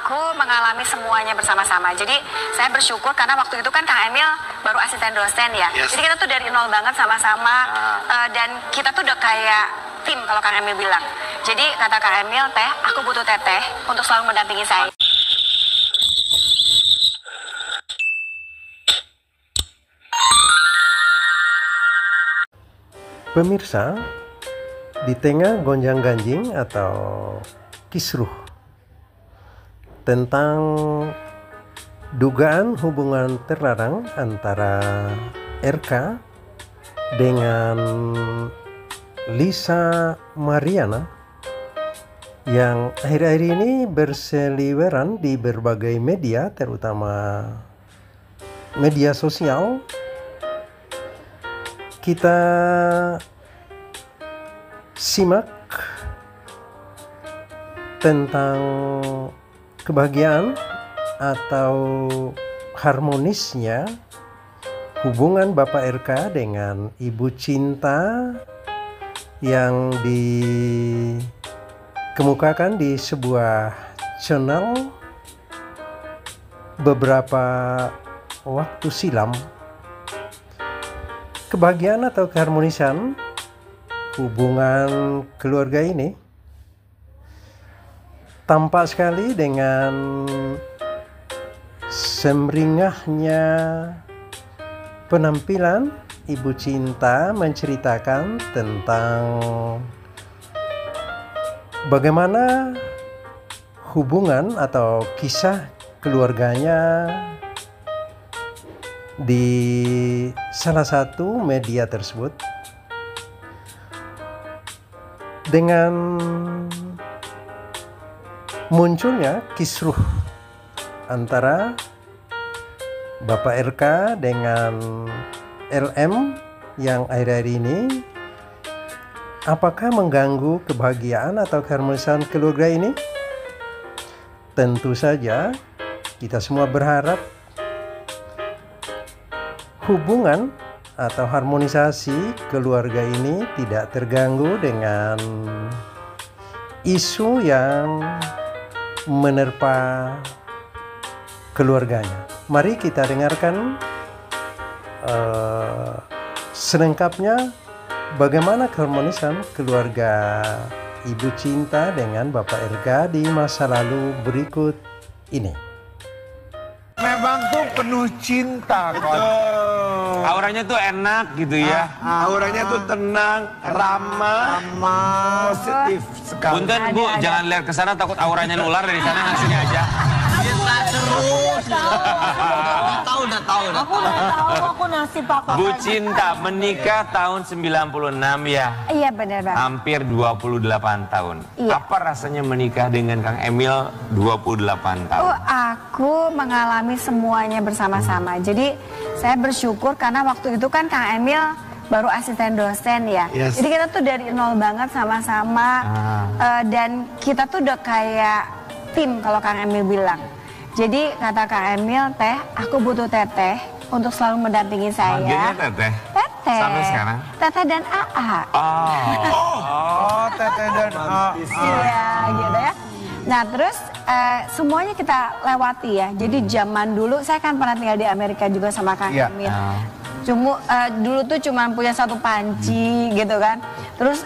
aku mengalami semuanya bersama-sama. Jadi saya bersyukur karena waktu itu kan Kang Emil baru asisten dosen ya. Jadi kita tuh dari nol banget sama-sama dan kita tuh udah kayak tim kalau Kang Emil bilang. Jadi kata Kang Emil, Teh, aku butuh Teteh untuk selalu mendampingi saya. Pemirsa, di tengah gonjang-ganjing atau kisruh tentang dugaan hubungan terlarang antara RK dengan Lisa Mariana yang akhir-akhir ini berseliweran di berbagai media, terutama media sosial, kita simak tentang kebahagiaan atau harmonisnya hubungan Bapak RK dengan Ibu Cinta yang dikemukakan di sebuah channel beberapa waktu silam. Kebahagiaan atau keharmonisan hubungan keluarga ini tampak sekali dengan semringahnya penampilan Ibu Cinta menceritakan tentang bagaimana hubungan atau kisah keluarganya di salah satu media tersebut dengan munculnya kisruh antara Bapak RK dengan LM yang akhir-akhir ini. Apakah mengganggu kebahagiaan atau keharmonisan keluarga ini? Tentu saja kita semua berharap hubungan atau harmonisasi keluarga ini tidak terganggu dengan isu yang menerpa keluarganya. Mari kita dengarkan selengkapnya bagaimana keharmonisan keluarga Ibu Cinta dengan Bapak RK di masa lalu berikut ini. Memang tuh penuh cinta kok. Auranya tuh enak gitu ya. Auranya tuh tenang, ramah, positif sekali. Punten Bu, jangan lihat ke sana takut auranya nular dari sana, ngasihnya aja. Udah tahu. Aku nasib aku. Bu Cinta menikah tahun 96 ya. Iya benar banget. Hampir 28 tahun. Iya. Apa rasanya menikah dengan Kang Emil 28 tahun? Aku mengalami semuanya bersama-sama. Jadi saya bersyukur karena waktu itu kan Kang Emil baru asisten dosen ya. Jadi kita tuh dari nol banget sama-sama dan kita tuh udah kayak tim kalau Kang Emil bilang. Jadi kata Kang Emil, Teh, aku butuh Teteh untuk selalu mendampingi saya. Manggilnya Teteh? Teteh. Sampai sekarang? Teteh dan AA. Teteh dan Iya gitu ya. Nah terus semuanya kita lewati ya. Jadi zaman dulu saya kan pernah tinggal di Amerika juga sama Kang Emil. Cuma dulu tuh cuma punya satu panci gitu kan. Terus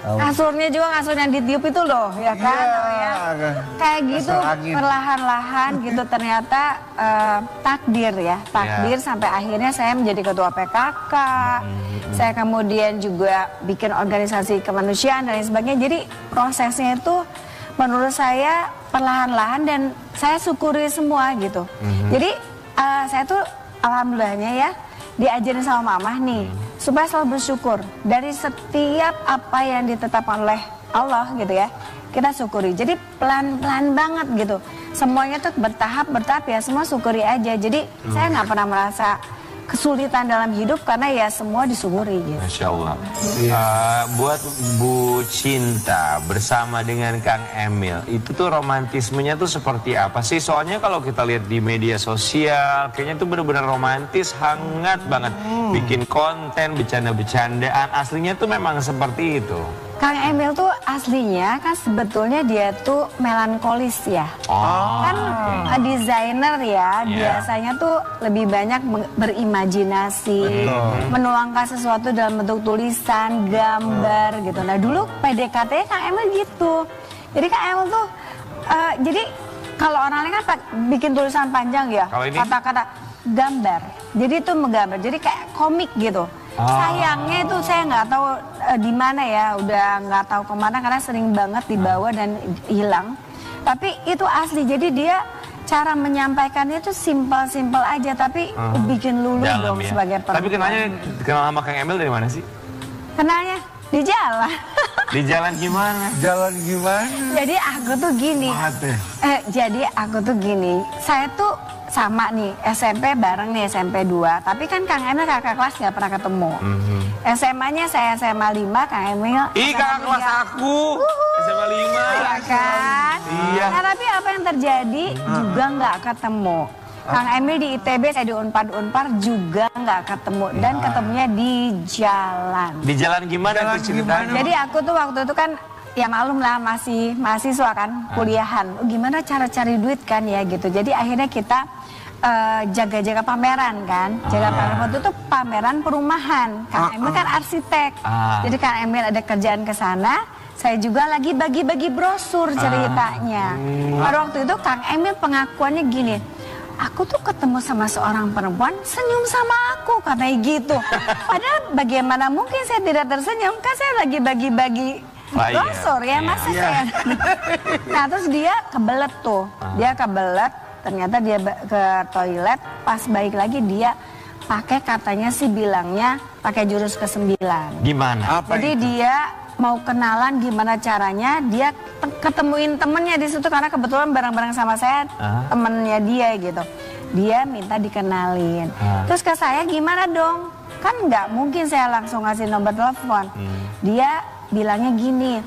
kasurnya juga kasur yang ditiup itu loh ya kan. Kayak gitu perlahan-lahan gitu ternyata takdir ya. Takdir sampai akhirnya saya menjadi ketua PKK. Saya kemudian juga bikin organisasi kemanusiaan dan lain sebagainya. Jadi prosesnya itu menurut saya perlahan-lahan dan saya syukuri semua gitu. Jadi saya tuh alhamdulillahnya ya diajarin sama mamah nih supaya selalu bersyukur dari setiap apa yang ditetapkan oleh Allah gitu ya, kita syukuri. Jadi pelan-pelan banget gitu, semuanya tuh bertahap ya, semua syukuri aja. Jadi saya nggak pernah merasa kesulitan dalam hidup karena ya semua disyukuri gitu. Masya Allah. Buat Bu Cinta bersama dengan Kang Emil, itu tuh romantismenya tuh seperti apa sih? Soalnya kalau kita lihat di media sosial, kayaknya tuh benar-benar romantis, hangat banget. Bikin konten, bercanda-bercandaan, aslinya tuh memang seperti itu. Kang Emil tuh aslinya kan sebetulnya dia tuh melankolis ya. Kan desainer ya, biasanya tuh lebih banyak berimajinasi, menuangkan sesuatu dalam bentuk tulisan, gambar gitu. Nah dulu PDKT Kang Emil gitu. Jadi Kang Emil tuh, jadi kalau orang lain kan bikin tulisan panjang ya, kata-kata gambar. Jadi itu menggambar, jadi kayak komik gitu. Sayangnya itu saya nggak tahu di mana ya, udah nggak tahu kemana karena sering banget dibawa dan hilang. Tapi itu asli, jadi dia cara menyampaikannya itu simpel-simpel aja, tapi bikin lulu dong sebagai perempuan. Tapi kenal sama Kang Emil dari mana sih? Kenalnya di jalan. Di jalan gimana? Jalan gimana? Jadi aku tuh gini. Saya tuh sama nih, SMP bareng nih, SMP 2. Tapi kan Kang Emil kakak kelas nggak pernah ketemu. SMA-nya saya SMA 5, Kang Emil kakak kelas aku, SMA 5. Iya kan? Iya. Nah tapi apa yang terjadi juga nggak ketemu. Kang Emil di ITB, saya di Unpar juga nggak ketemu. Dan ketemunya di jalan. Di jalan gimana tuh ceritanya? Jadi aku tuh waktu itu kan, ya maklum lah masih mahasiswa kan, kuliahan. Gimana cara cari duit kan ya gitu. Jadi akhirnya kita jaga-jaga pameran kan. Jaga pameran waktu itu pameran perumahan. Kang Emil kan arsitek. Jadi Kang Emil ada kerjaan ke sana. Saya juga lagi bagi-bagi brosur ceritanya. Pada waktu itu Kang Emil pengakuannya gini. Aku tuh ketemu sama seorang perempuan senyum sama aku, katanya gitu. Padahal bagaimana mungkin saya tidak tersenyum, kan saya lagi bagi-bagi brosur ya, masa saya. Nah terus dia kebelet tuh, ternyata dia ke toilet, pas balik lagi dia pakai, katanya sih bilangnya pakai jurus ke-9. Gimana? Jadi dia mau kenalan gimana caranya, dia ketemuin temennya di situ karena kebetulan bareng-bareng sama saya temennya dia gitu. Dia minta dikenalin. Terus ke saya gimana dong? Kan nggak mungkin saya langsung ngasih nomor telepon. Dia bilangnya gini,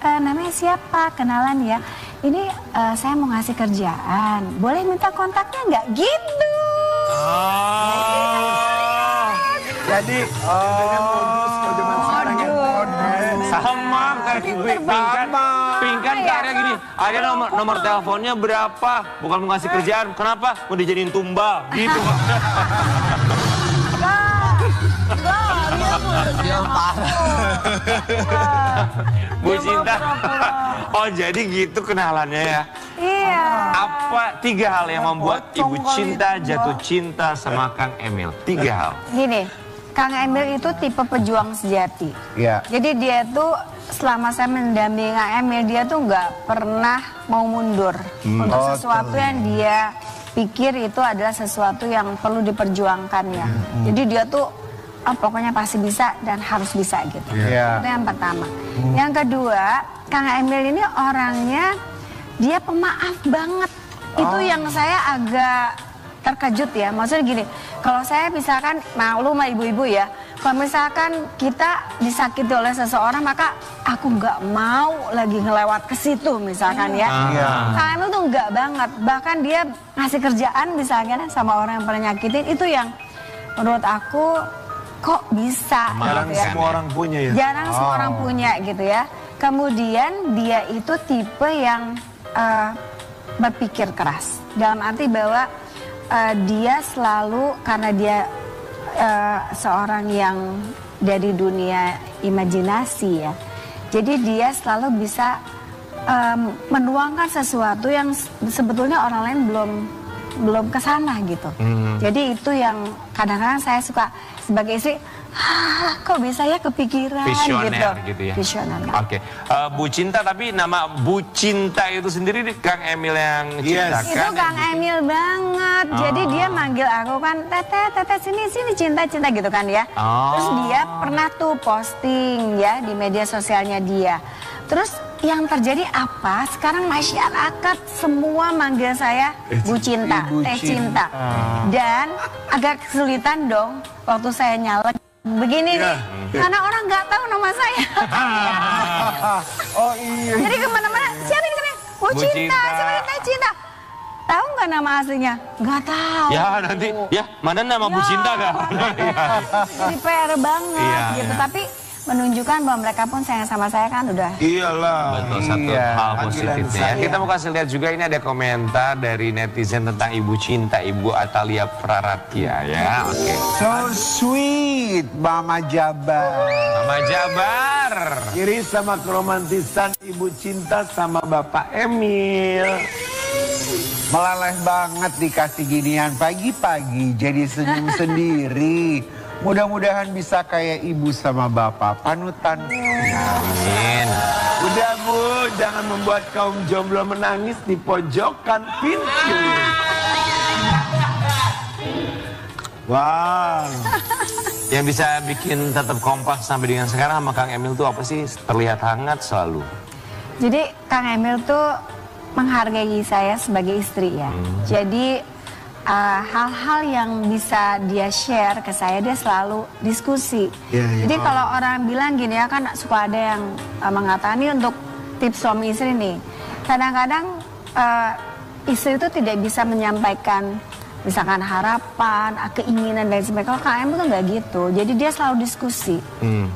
namanya siapa? Kenalan ya. Ini saya mau ngasih kerjaan. Boleh minta kontaknya nggak? Gitu. Jadi modus zaman sekarang yang sama kayak Pingkan karya gini. Ada nomor teleponnya berapa? Bukan mau ngasih kerjaan. Kenapa? Mau dijadiin tumbal. Gitu. Dia parah. Bu Cinta. Oh jadi gitu kenalannya ya? Iya. Apa 3 hal yang membuat Ibu Cinta jatuh cinta sama Kang Emil? 3 hal. Gini, Kang Emil itu tipe pejuang sejati. Iya. Jadi dia tuh selama saya mendampingi Kang Emil, dia tuh nggak pernah mau mundur untuk sesuatu yang dia pikir itu adalah sesuatu yang perlu diperjuangkannya. Jadi dia tuh pokoknya pasti bisa dan harus bisa gitu. Itu yang pertama. Yang kedua, Kang Emil ini orangnya dia pemaaf banget. Itu yang saya agak terkejut ya. Maksudnya gini, kalau saya misalkan maklum sama ibu-ibu ya, kalau misalkan kita disakiti oleh seseorang, maka aku nggak mau lagi ngelewat ke situ misalkan ya. Kang Emil tuh nggak banget. Bahkan dia ngasih kerjaan misalnya sama orang yang pernah nyakitin, itu yang menurut aku kok bisa. Jarang gitu ya. semua orang punya ya. Jarang semua orang punya gitu ya. Kemudian dia itu tipe yang berpikir keras. Dalam arti bahwa dia selalu, karena dia seorang yang dari dunia imajinasi ya. Jadi dia selalu bisa menuangkan sesuatu yang sebetulnya orang lain belum kesana gitu. Jadi itu yang kadang-kadang saya suka sebagai istri, kok bisa ya kepikiran Visioner gitu ya. Visioner. Oke. Bu Cinta, tapi nama Bu Cinta itu sendiri Kang Emil yang ciptakan. Itu Kang Emil banget. Jadi dia manggil aku kan, Tete sini Cinta gitu kan ya. Terus dia pernah tuh posting ya di media sosialnya dia. Terus yang terjadi apa? Sekarang masyarakat semua manggil saya Bu Cinta, Teh Cinta. Dan agak kesulitan dong waktu saya nyalek begini nih. Karena orang nggak tahu nama saya. Oh iya. Jadi kemana-mana, siapa yang kenal? Bu Cinta, siapa yang Teh Cinta? Tahu nggak nama aslinya? Nggak tahu. Ya nanti, ya mana nama Bu Cinta gak? Jadi PR banget gitu. Tapi menunjukkan bahwa mereka pun sayang sama saya kan udah. Iyalah. Betul, satu hal positifnya ya. Kita mau kasih lihat juga ini ada komentar dari netizen tentang Ibu Cinta, Ibu Atalia Praratia ya. Oke. So sweet, Mama Jabar. Mama Jabar. Iri sama keromantisan Ibu Cinta sama Bapak Emil. Meleleh banget dikasih ginian pagi-pagi jadi senyum sendiri. Mudah-mudahan bisa kayak ibu sama bapak panutan. Amin. Udah Bu, jangan membuat kaum jomblo menangis di pojokan pintu. Wow. Yang bisa bikin tetap kompak sampai dengan sekarang sama Kang Emil tuh apa sih? Terlihat hangat selalu. Jadi Kang Emil tuh menghargai saya sebagai istri ya. Jadi hal-hal yang bisa dia share ke saya, dia selalu diskusi. Jadi kalau orang bilang gini ya, kan suka ada yang mengatakan untuk tips suami istri nih. Kadang-kadang istri itu tidak bisa menyampaikan misalkan harapan, keinginan dan sebagainya. Kalau Kang Emil tuh nggak gitu. Jadi dia selalu diskusi.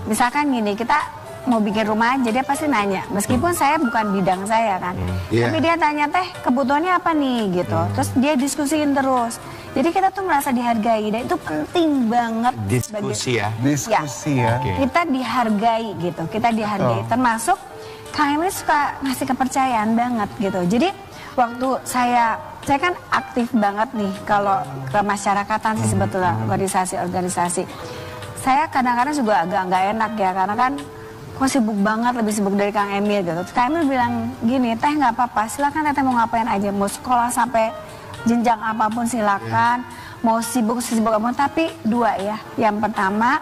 Misalkan gini, kita mau bikin rumah aja, dia pasti nanya. Meskipun saya bukan bidang saya kan. Tapi dia tanya, teh kebutuhannya apa nih gitu. Terus dia diskusiin terus. Jadi kita tuh merasa dihargai dan itu penting banget. Diskusi ya? Diskusi ya. Kita dihargai gitu, kita dihargai. Termasuk Kang Emil suka ngasih kepercayaan banget gitu. Jadi waktu saya kan aktif banget nih kalau ke masyarakatan sih sebetulnya, organisasi-organisasi. Saya kadang-kadang juga agak nggak enak ya, karena kan kok sibuk banget, lebih sibuk dari Kang Emil gitu. Kang Emil bilang gini, teh nggak apa-apa, silakan teh mau ngapain aja, mau sekolah sampai jenjang apapun silakan, mau sibuk apapun, tapi dua ya. Yang pertama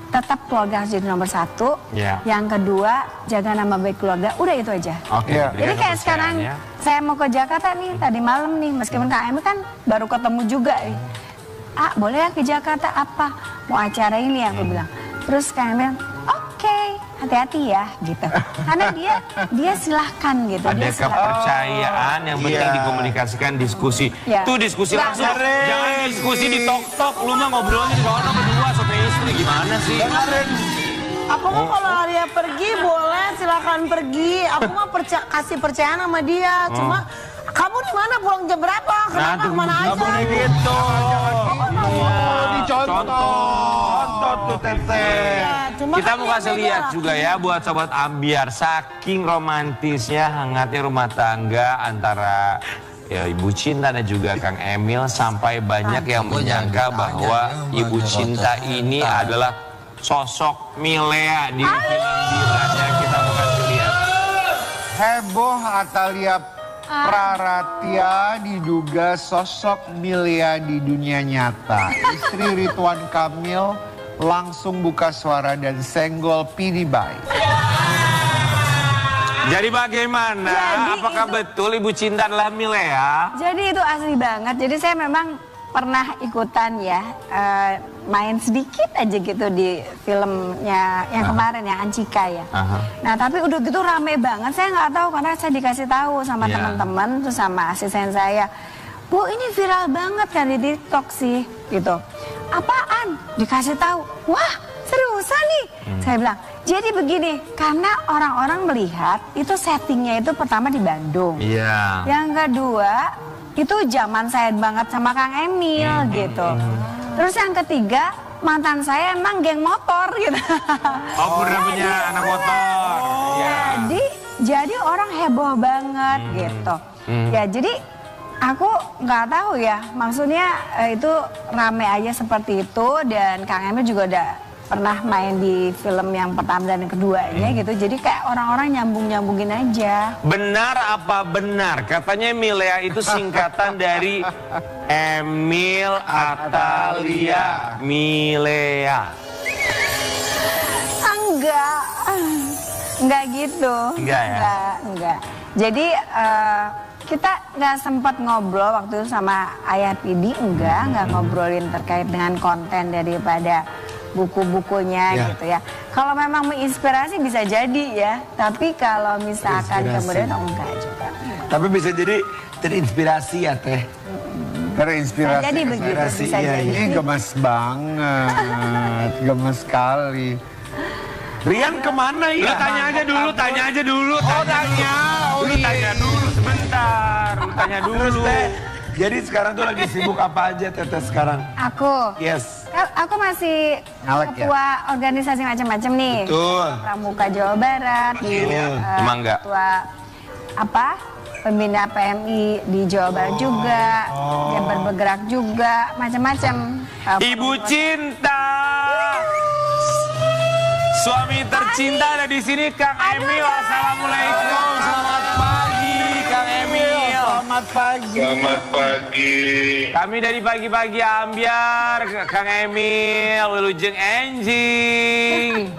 tetap keluarga harus jadi nomor satu. Yang kedua jaga nama baik keluarga, udah itu aja. Jadi kayak sekarang saya mau ke Jakarta nih, tadi malam nih, meskipun Kang Emil kan baru ketemu juga nih. Boleh ya ke Jakarta, apa? Mau acara ini aku bilang. Terus Kang Emil, oke, hati-hati ya gitu. Karena dia silahkan gitu. Ada kepercayaan yang penting dikomunikasikan, diskusi. Tuh diskusi langsung, jangan diskusi di tok-tok. Lu mah ngobrolnya di sana berdua sama istri, gimana sih? Aku mah kalau Arya pergi boleh, silakan pergi. Aku mah kasih percayaan sama dia. Cuma kamu di mana, pulang jam berapa? Kenapa kemana aja? Gitu. Contoh tuh Teteh. Kita mau kasih lihat juga ya buat Sobat Ambiar, saking romantisnya, hangatnya rumah tangga antara ya Ibu Cinta dan juga Kang Emil, sampai banyak yang menyangka bahwa Ibu Cinta ini adalah sosok Milea di film Diranya. Kita mau kasih lihat. Heboh Atalia Praratia diduga sosok Milea di dunia nyata. Istri Ridwan Kamil langsung buka suara dan senggol P.D. Bai. Jadi bagaimana? Apakah betul Ibu Cinta adalah Milea? Jadi itu asli banget. Jadi saya memang pernah ikutan ya, main sedikit aja gitu di filmnya yang kemarin ya, Ancika ya. Nah tapi udah gitu rame banget, saya nggak tahu karena saya dikasih tahu sama teman-teman, terus sama asisten saya. Bu ini viral banget kan di TikTok sih gitu. Apaan? Dikasih tahu. Wah seriusan nih? Saya bilang, jadi begini, karena orang-orang melihat itu settingnya itu pertama di Bandung. Yang kedua, itu zaman saya banget sama Kang Emil gitu. Terus yang ketiga, mantan saya emang geng motor gitu. Oh udah punya anak motor. Jadi orang heboh banget gitu. Ya jadi aku nggak tahu ya, maksudnya itu rame aja seperti itu. Dan Kang Emil juga udah pernah main di film yang pertama dan yang keduanya gitu. Jadi kayak orang-orang nyambung-nyambungin aja. Benar apa benar? Katanya Milea itu singkatan dari Emil Atalia Milea. Enggak gitu. Enggak ya? Enggak. Jadi kita nggak sempat ngobrol waktu itu sama Ayah P.D. Enggak ngobrolin terkait dengan konten daripada buku-bukunya gitu ya. Kalau memang menginspirasi bisa jadi ya, tapi kalau misalkan kemudian enggak juga. Tapi bisa jadi terinspirasi ya Teh. Terinspirasi. Bisa jadi begitu, bisa jadi. Ini gemes banget, gemes sekali. Rian kemana ya? Lu tanya aja dulu, tanya aja dulu. Oh, tanya. Lu tanya dulu sebentar. Lu tanya dulu. Jadi sekarang tuh lagi sibuk apa aja Teteh sekarang? Aku? Yes. Aku masih Ngalek ketua organisasi macam-macam nih. Betul. Pramuka Jawa Barat. Emang enggak? Ketua apa? Pembina PMI di Jawa Barat juga. Jabar Bergerak juga. Macam-macam. Ibu Cinta. Suami tercinta ada di sini, Kang Emil. Assalamualaikum. Selamat pagi, Kang Emil. Selamat pagi. Selamat pagi. Kami dari pagi-pagi ambiar, Kang Emil, Wilujeng Enjing.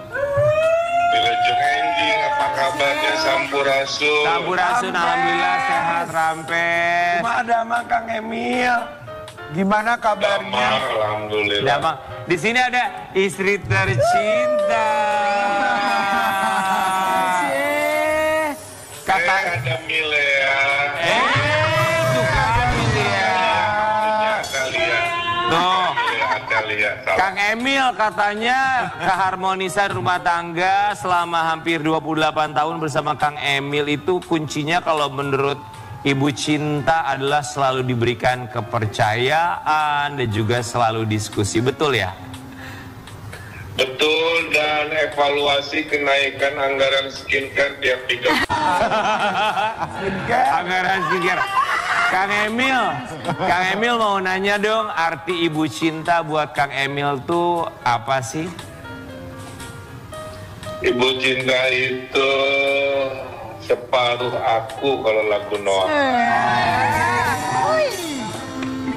Wilujeng Enjing, apa kabarnya Sampurasun? Sampurasun, alhamdulillah sehat rampes. Ada Kang Emil. Gimana kabarnya? Alhamdulillah. Ya, Bang. Di sini ada istri tercinta. Kata ada Milea. itu kan Milea. Kalian. Tuh. Kalian. Kang Emil katanya keharmonisan rumah tangga selama hampir 28 tahun bersama Kang Emil itu kuncinya kalau menurut Ibu Cinta adalah selalu diberikan kepercayaan dan juga selalu diskusi, betul ya? Betul, dan evaluasi kenaikan anggaran skincare tiap 3 bulan. Anggaran skincare. Kang Emil mau nanya dong, arti Ibu Cinta buat Kang Emil tuh apa sih? Ibu Cinta itu separuh aku kalau lagu Noah.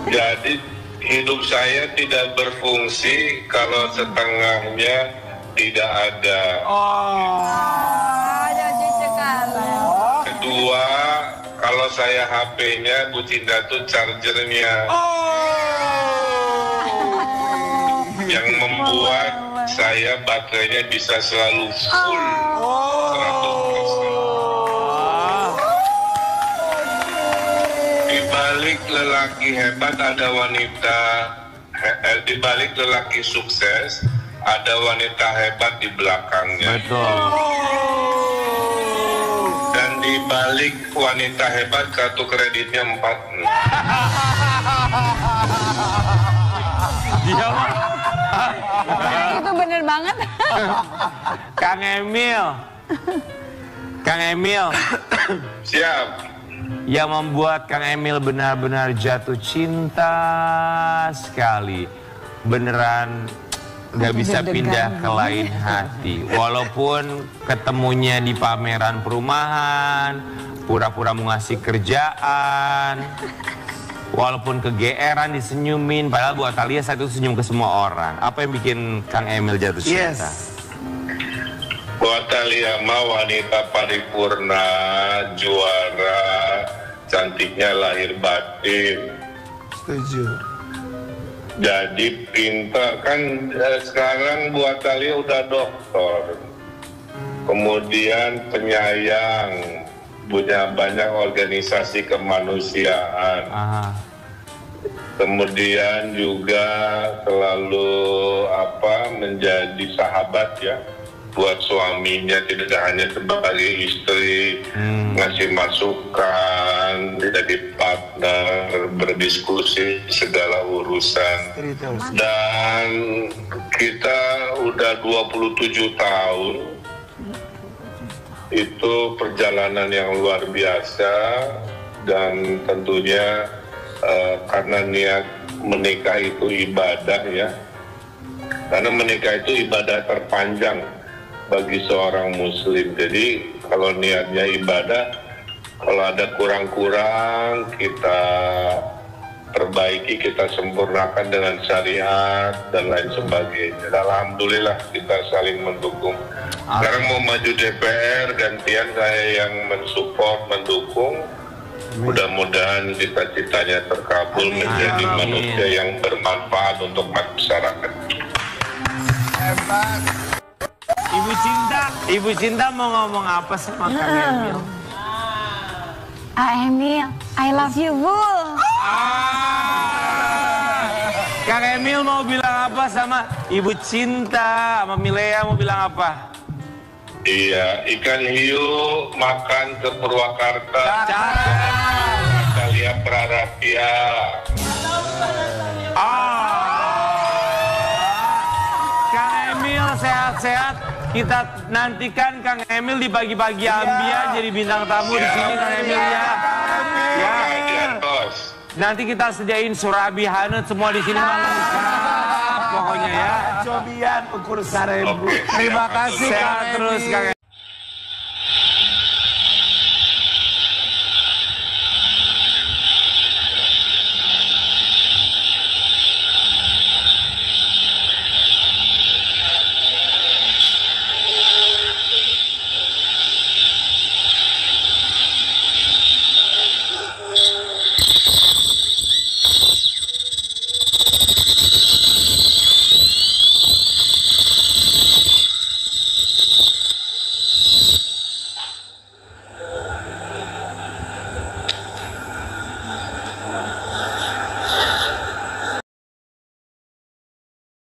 Jadi hidup saya tidak berfungsi kalau setengahnya tidak ada. Kedua, kalau saya HP-nya, Bu Cinta itu chargernya. Yang membuat saya baterainya bisa selalu full. 100%. Di balik lelaki hebat ada wanita, di balik lelaki sukses ada wanita hebat di belakangnya. Betul. Dan di balik wanita hebat kartu kreditnya 4. Dia mah. Itu bener banget. Kang Emil. Siap. Yang membuat Kang Emil benar-benar jatuh cinta sekali. Beneran gak bisa pindah ke lain hati. Walaupun ketemunya di pameran perumahan, pura-pura mau ngasih kerjaan, walaupun kegeeran disenyumin, padahal buat Alia saat itu senyum ke semua orang. Apa yang bikin Kang Emil jatuh cinta? Buat Alia mah wanita paripurna, juara, cantiknya lahir batin. Setuju. Jadi pintar kan sekarang buat Alia udah dokter. Kemudian penyayang, punya banyak organisasi kemanusiaan. Kemudian juga selalu menjadi sahabat ya buat suaminya, tidak hanya sebagai istri, ngasih masukan, jadi partner, berdiskusi segala urusan. Dan kita udah 27 tahun, itu perjalanan yang luar biasa, dan tentunya karena niat menikah itu ibadah ya, karena menikah itu ibadah terpanjang bagi seorang muslim. Jadi kalau niatnya ibadah, kalau ada kurang-kurang kita perbaiki, kita sempurnakan dengan syariat dan lain sebagainya. Dan alhamdulillah kita saling mendukung. Sekarang mau maju DPR, gantian saya yang mensupport, mendukung. Mudah-mudahan cita-citanya terkabul, menjadi manusia yang bermanfaat untuk masyarakat. Hebat. Ibu Cinta mau ngomong apa sama Kang Emil? Emil, I love you, Bul. Kang Emil mau bilang apa sama Ibu Cinta, sama Milea mau bilang apa? Iya, ikan hiu makan ke Purwakarta. Natalia Praratia. Kang Emil sehat-sehat. Kita nantikan Kang Emil di pagi-pagi Ambia jadi bintang tamu di sini Kang Emil ya. Ya. Nanti kita sediain surabi hanut semua di sini lengkap pokoknya ya. Cobian ukur 1000. Oke, Terima kasih Sehat terus Kang Emil.